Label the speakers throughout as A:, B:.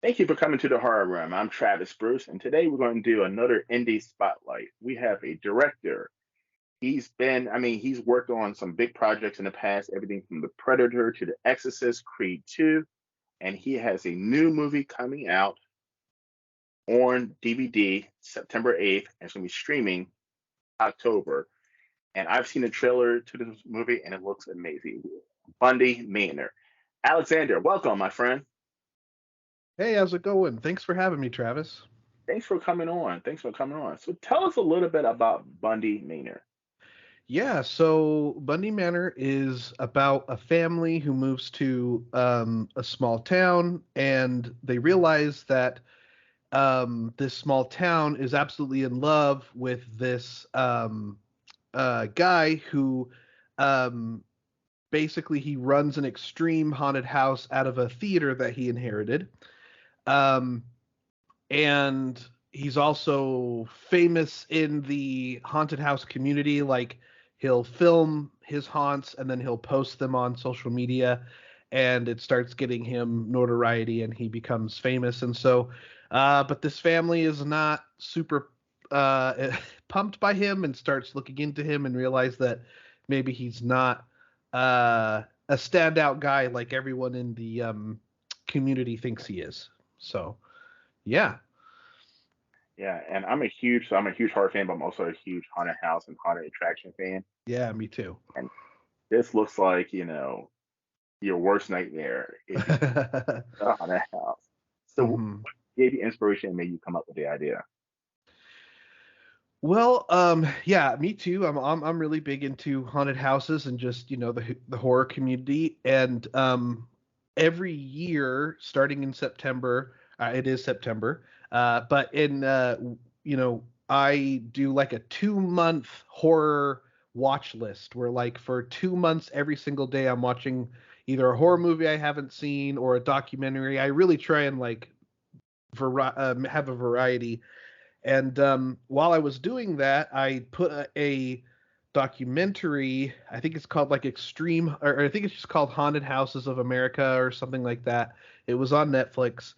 A: Thank you for coming to the Horror Room. I'm Travis Bruce, and today we're going to do another indie spotlight. We have a director. He's worked on some big projects in the past, everything from The Predator to The Exorcist, Creed 2, and he has a new movie coming out on DVD September 8th, and it's going to be streaming October. And I've seen the trailer to this movie, and it looks amazing. Bundy Manor. Alexander, welcome, my friend.
B: Hey, how's it going? Thanks for having me, Travis.
A: Thanks for coming on. Thanks for coming on. So tell us a little bit about Bundy Manor.
B: Yeah, so Bundy Manor is about a family who moves to a small town, and they realize that this small town is absolutely in love with this guy who um, basically he runs an extreme haunted house out of a theater that he inherited. Um, and he's also famous in the haunted house community. Like he'll film his haunts and then he'll post them on social media, and it starts getting him notoriety, and he becomes famous. And so, but this family is not super pumped by him, and starts looking into him and realize that maybe he's not a standout guy like everyone in the community thinks he is. So yeah.
A: Yeah, and I'm a huge horror fan, but I'm also a huge haunted house and haunted attraction fan.
B: Yeah, me too.
A: And this looks like, your worst nightmare if you see a haunted house. So what
B: hmm
A: gave you inspiration and made you come up with the idea?
B: Well, yeah, me too. I'm really big into haunted houses and just the horror community. And every year, starting in September, it is September. But in I do like a 2 month horror watch list where like for 2 months every single day I'm watching either a horror movie I haven't seen or a documentary. I really try and like have a variety. And while I was doing that, I put a documentary. I think it's called like Extreme, or I think it's just called Haunted Houses of America or something like that. It was on Netflix,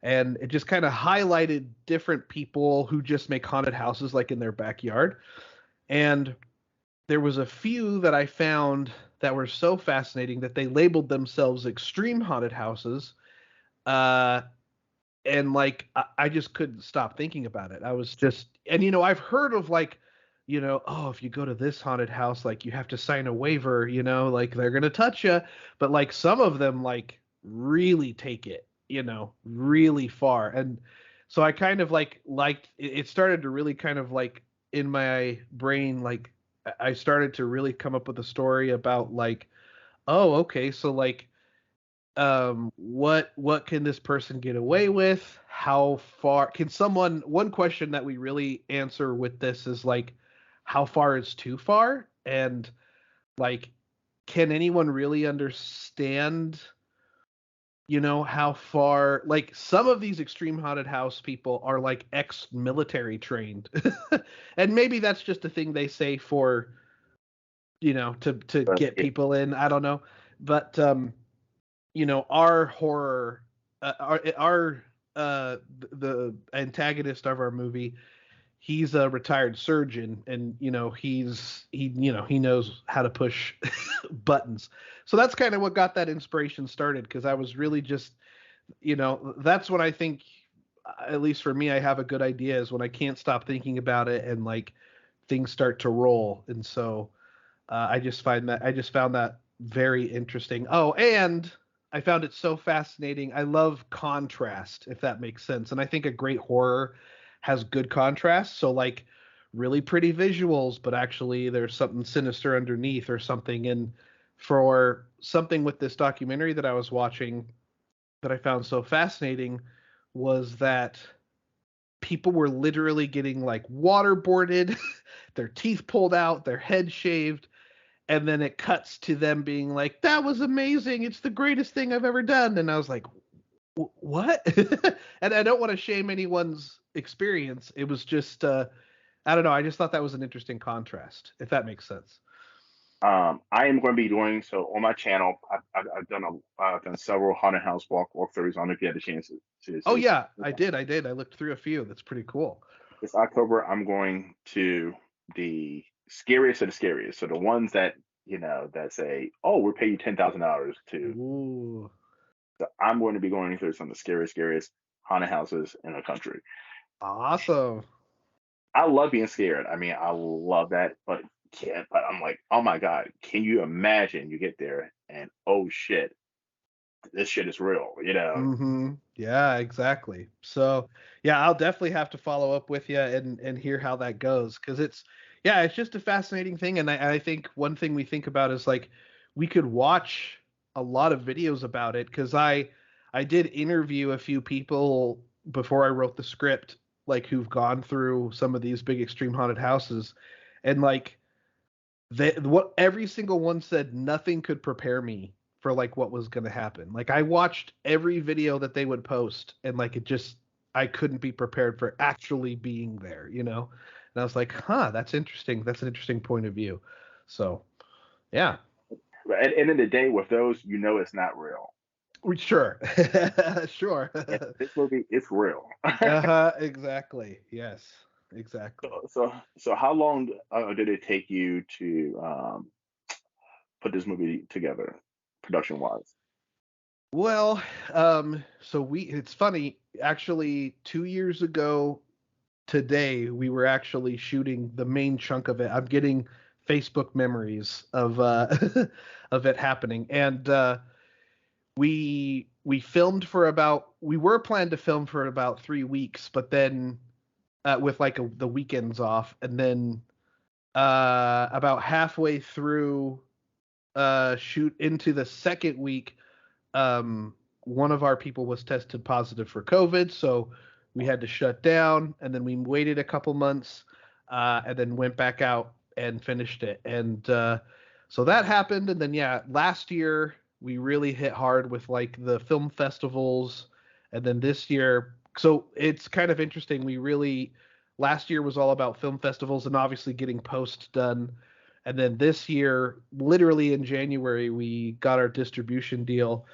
B: and it just kind of highlighted different people who just make haunted houses like in their backyard. And there was a few that I found that were so fascinating that they labeled themselves extreme haunted houses. Uh, and like I just couldn't stop thinking about it. I was just, and I've heard of like, oh, if you go to this haunted house, like you have to sign a waiver, like they're gonna touch you. But like some of them like really take it, really far. And so I kind of like liked it. It started to really kind of like in my brain, like I started to really come up with a story about like, oh, okay, so like what can this person get away with, how far can someone, one question that we really answer with this is like how far is too far, and like can anyone really understand how far, like some of these extreme haunted house people are like ex-military trained and maybe that's just a thing they say for to
A: But
B: get
A: yeah,
B: people in, I don't know. But our horror, our the antagonist of our movie, he's a retired surgeon, and he knows how to push buttons. So that's kind of what got that inspiration started, because I was really just, that's when I think, at least for me, I have a good idea is when I can't stop thinking about it and like things start to roll. And so I just found that very interesting. Oh, and I found it so fascinating. I love contrast, if that makes sense. And I think a great horror has good contrast. So like really pretty visuals, but actually there's something sinister underneath or something. And for something with this documentary that I was watching that I found so fascinating was that people were literally getting like waterboarded, their teeth pulled out, their head shaved, and then it cuts to them being like, that was amazing, it's the greatest thing I've ever done. And I was like, what? And I don't want to shame anyone's experience. It was just I don't know, I just thought that was an interesting contrast, if that makes sense.
A: I am going to be doing so on my channel. I've done several haunted house walkthroughs. I don't know if you had a chance to
B: Oh
A: see.
B: yeah, I did. I looked through a few. That's pretty cool.
A: This October, I'm going to the scariest of the scariest. So the ones that that say, "Oh, we'll pay you $10,000 to."
B: Ooh,
A: So I'm going to be going through some of the scariest haunted houses in the country.
B: awesome.
A: I love being scared. I mean, I love that, but yeah, but I'm like, oh my God, can you imagine you get there and oh shit, this shit is real, you know?
B: Mm-hmm. Yeah, exactly. So, yeah, I'll definitely have to follow up with you and hear how that goes because yeah, it's just a fascinating thing. And I think one thing we think about is like we could watch a lot of videos about it because I did interview a few people before I wrote the script, like who've gone through some of these big extreme haunted houses, and like what every single one said nothing could prepare me for like what was going to happen. Like I watched every video that they would post and like it just I couldn't be prepared for actually being there, you know? And I was like, "Huh, that's interesting. That's an interesting point of view." So, yeah.
A: But at the end of the day, with those, it's not real.
B: Sure. Sure.
A: And this movie, it's real.
B: Uh-huh, exactly. Yes. Exactly.
A: So how long did it take you to put this movie together, production wise?
B: Well, so it's funny, actually 2 years ago today we were actually shooting the main chunk of it. I'm getting Facebook memories of of it happening, and we filmed for about we were planned to film for about 3 weeks, but then with like the weekends off, and then about halfway through shoot into the second week, one of our people was tested positive for COVID, so we had to shut down, and then we waited a couple months, and then went back out and finished it. And so that happened, and then yeah, last year we really hit hard with like the film festivals, and then this year, so it's kind of interesting. We really last year was all about film festivals and obviously getting post done. And then this year, literally in January, we got our distribution deal,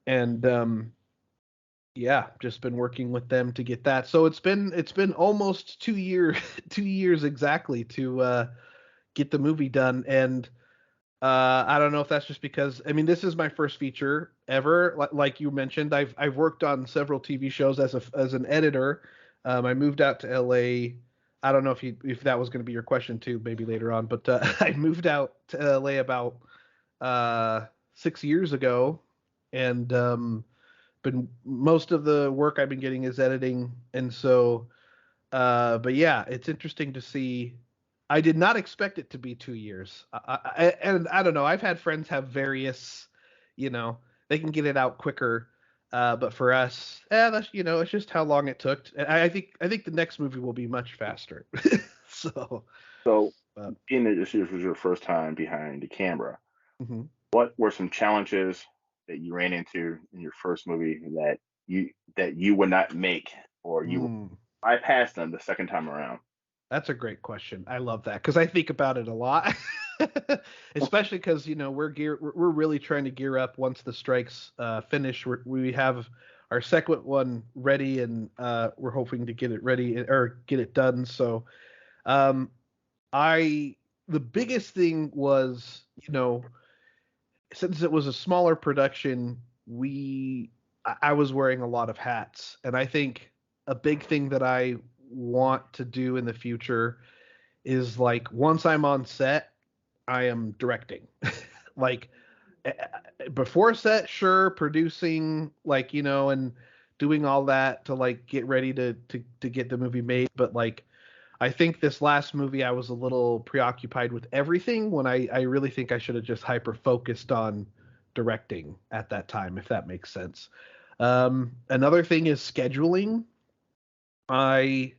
B: and yeah, just been working with them to get that. So it's been almost 2 years, 2 years exactly to get the movie done. And I don't know if that's just because I mean this is my first feature ever. Like you mentioned, I've worked on several TV shows as an editor. I moved out to LA. I don't know if that was going to be your question too, maybe later on, but I moved out to LA about 6 years ago, and been most of the work I've been getting is editing, and so but yeah, it's interesting to see. I did not expect it to be 2 years. And I don't know. I've had friends have various, you know, they can get it out quicker. But for us, that's it's just how long it took. And I think the next movie will be much faster. So,
A: So,
B: but,
A: being that this was your first time behind the camera,
B: mhm.
A: what were some challenges that you ran into in your first movie that you would not make, or you
B: Mm.
A: bypassed them the second time around?
B: That's a great question. I love that because I think about it a lot, especially because we're really trying to gear up once the strikes finish. We have our second one ready, and we're hoping to get it ready or get it done. So, um, I the biggest thing was since it was a smaller production, I was wearing a lot of hats, and I think a big thing that I want to do in the future is like once I'm on set, I am directing. Like before set, sure, producing, like and doing all that to like get ready to get the movie made, but like I think this last movie I was a little preoccupied with everything when I really think I should have just hyper focused on directing at that time, if that makes sense. Another thing is scheduling. I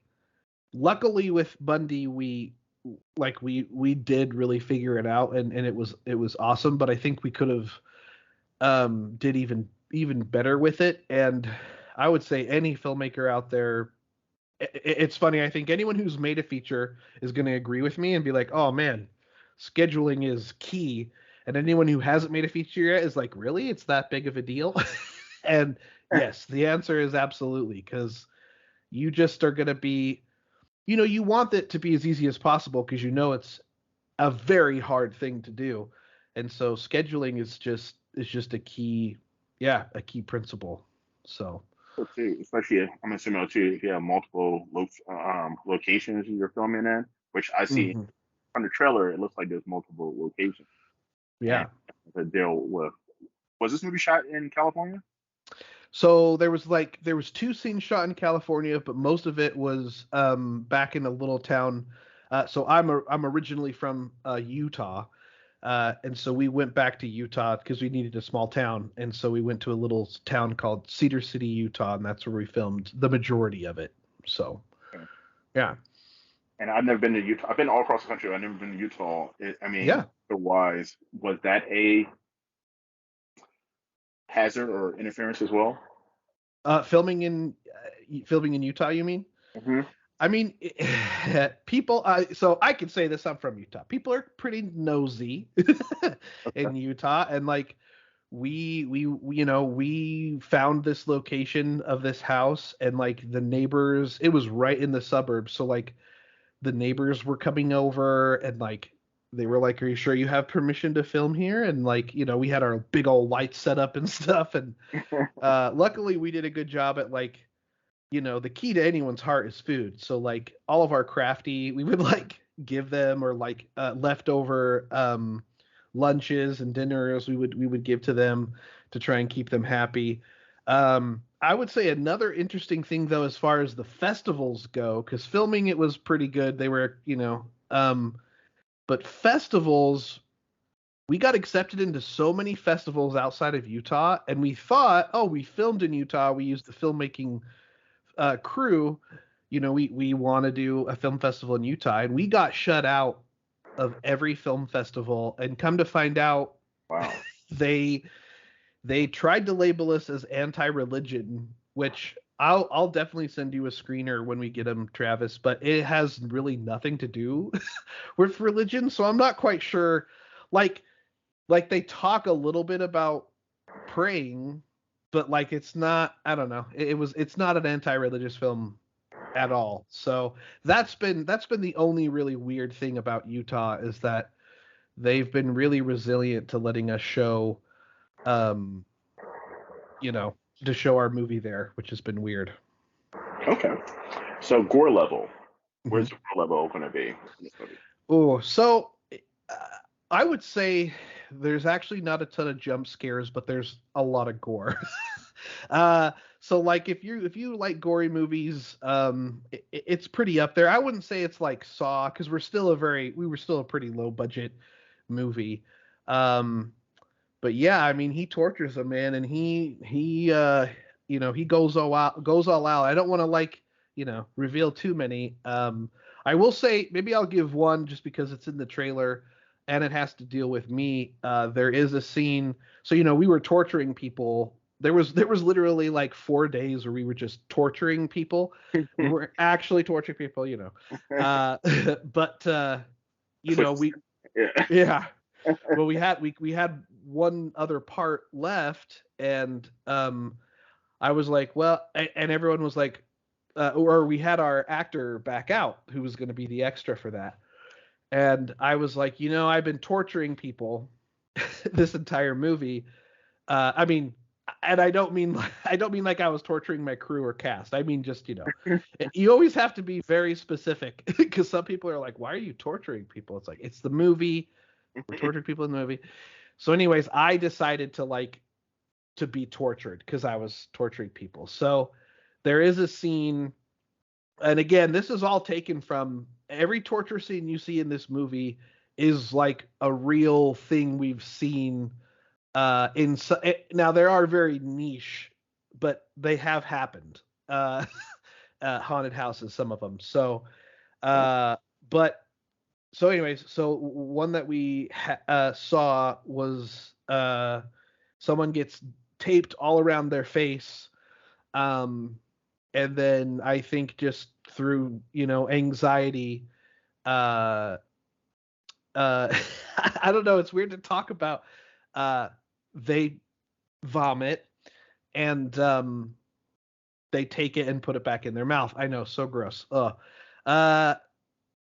B: luckily with Bundy we did really figure it out, and it was awesome, but I think we could have did even better with it. And I would say any filmmaker out there, it's funny, I think anyone who's made a feature is going to agree with me and be like, oh man, scheduling is key. And anyone who hasn't made a feature yet is like, really? It's that big of a deal? And yes, the answer is absolutely, because you just are going to be, you want it to be as easy as possible because it's a very hard thing to do. And so scheduling is just a key, yeah, a key principle. So,
A: too, especially I'm assuming too if you have multiple locations you're filming in, which I see
B: mhm,
A: on the trailer, it looks like there's multiple locations and
B: yeah.
A: to deal with. Was this movie shot in California?
B: So there was two scenes shot in California, but most of it was back in a little town. So I'm originally from Utah, and so we went back to Utah because we needed a small town, and so we went to a little town called Cedar City, Utah, and that's where we filmed the majority of it. So
A: Okay.
B: yeah,
A: And I've never been to Utah. I've been all across the country. I've never been to Utah. I mean,
B: yeah.
A: otherwise, was that a hazard or interference as well?
B: Filming in Utah, you mean?
A: Hmm.
B: I mean, people. So I can say this: I'm from Utah. People are pretty nosy in Utah, and like we found this location of this house, and like the neighbors. It was right in the suburbs, so like the neighbors were coming over, and like they were like, "Are you sure you have permission to film here?" And like we had our big old lights set up and stuff, and luckily we did a good job at like the key to anyone's heart is food. So like all of our crafty, we would like give them, or like leftover lunches and dinners we would give to them to try and keep them happy. I would say another interesting thing though, as far as the festivals go, because filming it was pretty good. They were, but festivals, we got accepted into so many festivals outside of Utah, and we thought, oh, we filmed in Utah. We used the filmmaking crew, we want to do a film festival in Utah, and we got shut out of every film festival. And come to find out,
A: Wow.
B: they they tried to label us as anti-religion, which I'll definitely send you a screener when we get them, Travis. But it has really nothing to do with religion, so I'm not quite sure. Like like they talk a little bit about praying, but like it's not. I don't know. It's not an anti-religious film at all. So that's been the only really weird thing about Utah, is that they've been really resilient to letting us show, um, you know, to show our movie there, which has been weird.
A: Okay. So gore level.
B: Mhm.
A: Where's the gore level going to be in this movie?
B: Oh, so uh, I would say there's actually not a ton of jump scares, but there's a lot of gore. uh, so like if you like gory movies, it's pretty up there. I wouldn't say it's like Saw, because we were still a pretty low budget movie. Um, but yeah, I mean, he tortures a man, and he goes all out. I don't want to like reveal too many. I will say maybe I'll give one just because it's in the trailer and it has to deal with me. There is a scene. So we were torturing people. There was literally like 4 days where we were just torturing people. We were actually torturing people, but
A: That's what
B: we
A: you said.
B: yeah. Well, we had one other part left, and I was like, well, and everyone was like, or we had our actor back out who was going to be the extra for that, and I was like, I've been torturing people this entire movie. I mean, and I don't mean like I was torturing my crew or cast. I mean just you always have to be very specific because some people are like, why are you torturing people? It's like it's the movie. We're torturing people in the movie. So, anyways, I decided to be tortured because I was torturing people. So there is a scene, and again, this is all taken from every torture scene you see in this movie is like a real thing we've seen. Now there are very niche, but they have happened. Haunted houses, some of them. So, uh, but so anyways, so one that we saw was someone gets taped all around their face, um, and then I think just through anxiety, uh, I don't know. It's weird to talk about. They vomit and they take it and put it back in their mouth. I know, so gross. Ugh. Uh,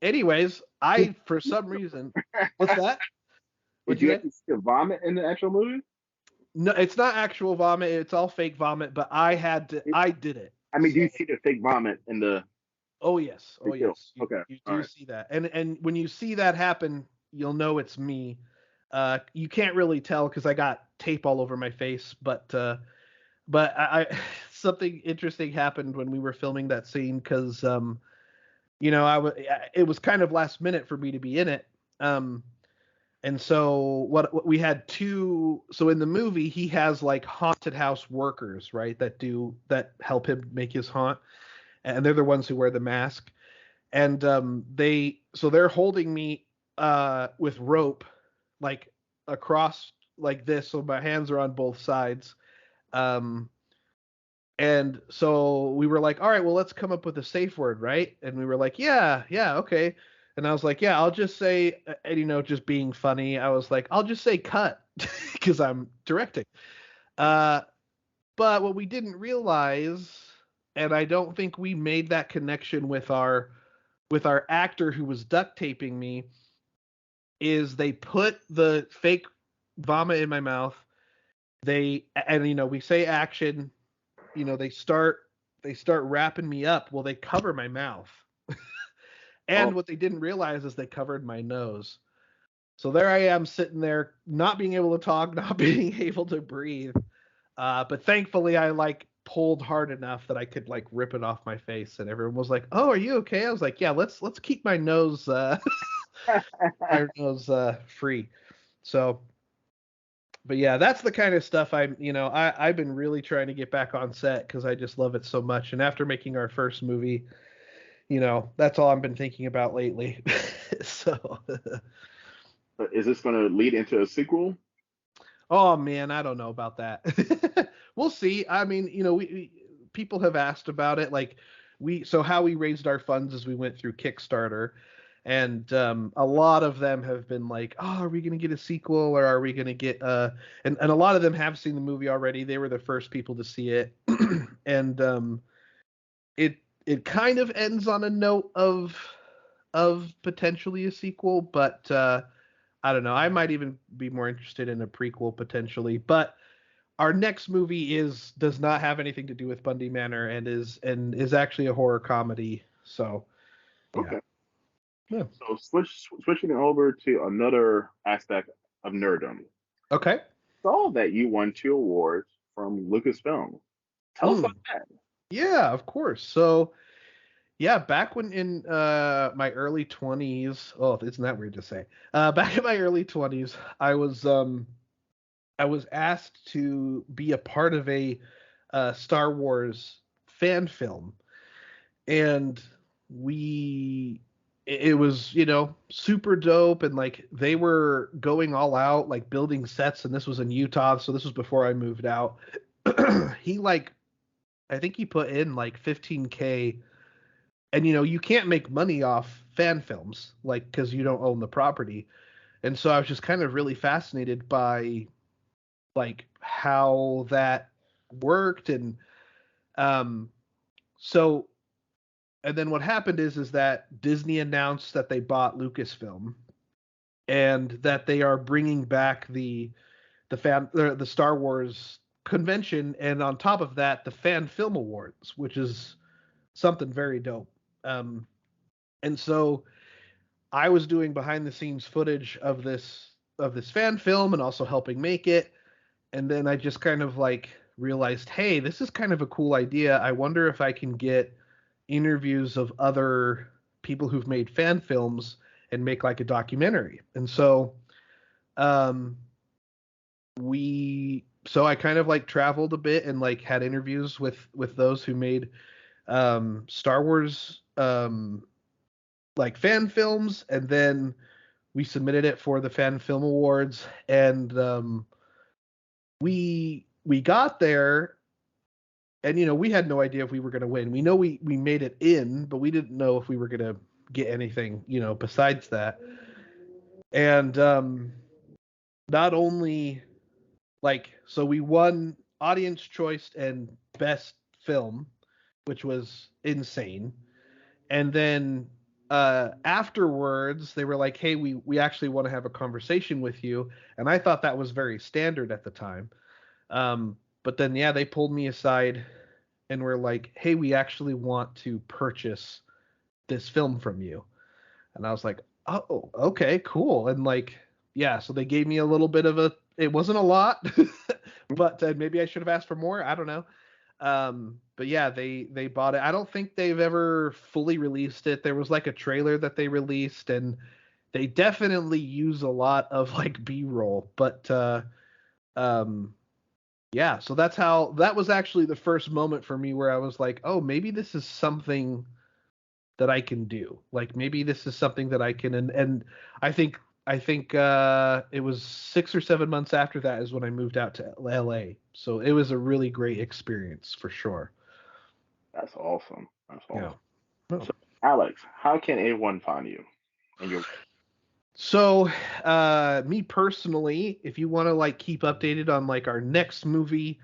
B: anyways, I for some reason, what's that?
A: Did
B: What'd
A: you
B: you say?
A: actually see a vomit in the actual movie?
B: No, it's not actual vomit. It's all fake vomit. But I had to. I did it.
A: I mean, do you
B: So,
A: see the fake vomit in the
B: oh yes, oh
A: fake kill?
B: yes,
A: Okay,
B: you
A: all
B: do
A: right.
B: see that. And when you see that happen, you'll know it's me. You can't really tell because I got tape all over my face, but I something interesting happened when we were filming that scene because it was kind of last minute for me to be in it. Um, and so what we had two. So in the movie, he has like haunted house workers, right? That help him make his haunt, and they're the ones who wear the mask. And they're holding me with rope, like across like this, so my hands are on both sides. Um, and so we were like, all right, well, let's come up with a safe word, right? And we were like, yeah, yeah, okay. And I was like, yeah, I'll just say, and just being funny, I was like, I'll just say cut because I'm directing. Uh, but what we didn't realize, and I don't think we made that connection with our actor who was duct taping me, is they put the fake vomit in my mouth. We say action, they start wrapping me up. Well, they cover my mouth.
A: Oh,
B: And what they didn't realize is they covered my nose. So there I am sitting there, not being able to talk, not being able to breathe. But thankfully I like pulled hard enough that I could like rip it off my face, and everyone was like, "Oh, are you okay?" I was like, "Yeah, let's keep my nose my nose free." So, but yeah, that's the kind of stuff I've been really trying to get back on set because I just love it so much. And after making our first movie, that's all I've been thinking about lately. So,
A: is this going to lead into a sequel?
B: oh man, I don't know about that. We'll see. I mean, people have asked about it. Like so how we raised our funds is we went through Kickstarter, and a lot of them have been like, "Oh, are we going to get a sequel, or are we going to get?" And a lot of them have seen the movie already. They were the first people to see it, and it kind of ends on a note of potentially a sequel, but I don't know. I might even be more interested in a prequel potentially. But our next movie does not have anything to do with Bundy Manor and is actually a horror comedy. So yeah,
A: Okay.
B: yeah.
A: So switching it over to another aspect of nerddom.
B: Okay.
A: Saw that you won 2 awards from Lucasfilm. Tell us about
B: Mm.
A: that.
B: Yeah, of course. So yeah, back when in my early 20s. Oh, isn't that weird to say? Back in my early 20s, I was asked to be a part of a Star Wars fan film, and we it was super dope, and like they were going all out like building sets, and this was in Utah, so this was before I moved out. he like I think he put in like 15K, and you can't make money off fan films like because you don't own the property. And so I was just kind of really fascinated by like how that worked. And um so and then what happened is that Disney announced that they bought Lucasfilm, and that they are bringing back the Star Wars convention, and on top of that the fan film awards, which is something very dope. And so I was doing behind the scenes footage of this fan film and also helping make it. And then I just kind of like realized, hey, this is kind of a cool idea. I wonder if I can get interviews of other people who've made fan films and make like a documentary. And so um I kind of like traveled a bit and like had interviews with those who made Star Wars like fan films, and then we submitted it for the fan film awards, and we got there, and we had no idea if we were going to win. We know we made it in, but we didn't know if we were going to get anything besides that. And not only so we won audience choice and best film, which was insane. And then afterwards they were like, hey, we actually want to have a conversation with you. And I thought that was very standard at the time. But then yeah, they pulled me aside and were like, hey, we actually want to purchase this film from you. And I was like, oh, okay, cool. And yeah, so they gave me a little bit of it wasn't a lot, but maybe I should have asked for more. I don't know. But yeah, they bought it. I don't think they've ever fully released it. There was like a trailer that they released, and they definitely use a lot of like B-roll. But um, yeah, so that was actually the first moment for me where I was like, oh, maybe this is something that I can do. Like maybe this is something that I can, and I think it was 6 or 7 months after that is when I moved out to LA. So it was a really great experience for sure.
A: That's awesome. That's
B: Yeah.
A: awesome.
B: Oh.
A: So, Alex, how can anyone find you and your?
B: So, me personally, if you want to like keep updated on like our next movie,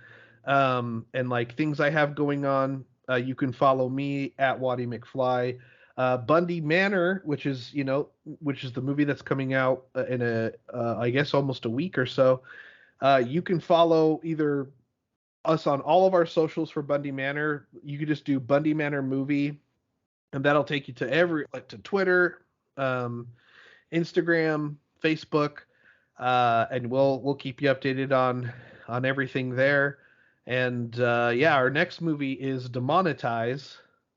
B: and like things I have going on, you can follow me at Waddy McFly. Bundy Manor, which is the movie that's coming out in I guess almost a week or so. You can follow either us on all of our socials for Bundy Manor. You could just do Bundy Manor movie, and that'll take you to to Twitter, um, Instagram, Facebook, and we'll keep you updated on everything there. And yeah, our next movie is Demonetize.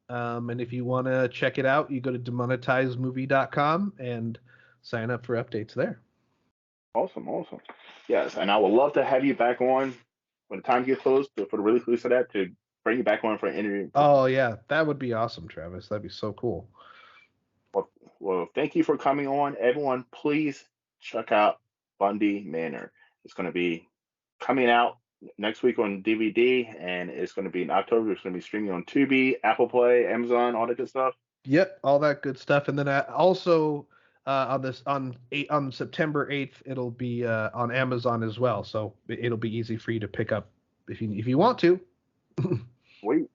B: And if you want to check it out, you go to demonetizemovie.com and sign up for updates there.
A: Awesome, awesome. Yes, and I would love to have you back on when the time gets close for the really close to that to bring you back on for an interview.
B: Oh yeah, that would be awesome, Travis. That'd be so cool.
A: Well, well, thank you for coming on, everyone. Please check out Bundy Manor. It's going to be coming out next week on DVD, and it's going to be in October. It's going to be streaming on Tubi, Apple Play, Amazon, all that good stuff.
B: Yep, all that good stuff. And then also on September 8th, it'll be on Amazon as well. So it'll be easy for you to pick up if you want to.
A: Sweet.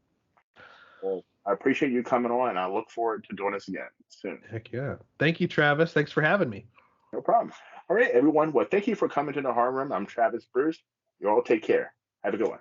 A: Well, I appreciate you coming on, and I look forward to doing this again soon.
B: Heck yeah. Thank you, Travis. Thanks for having me.
A: No problem. All right, everyone. Well, thank you for coming to the Horror Room. I'm Travis Bruce. You all take care. Have a good one.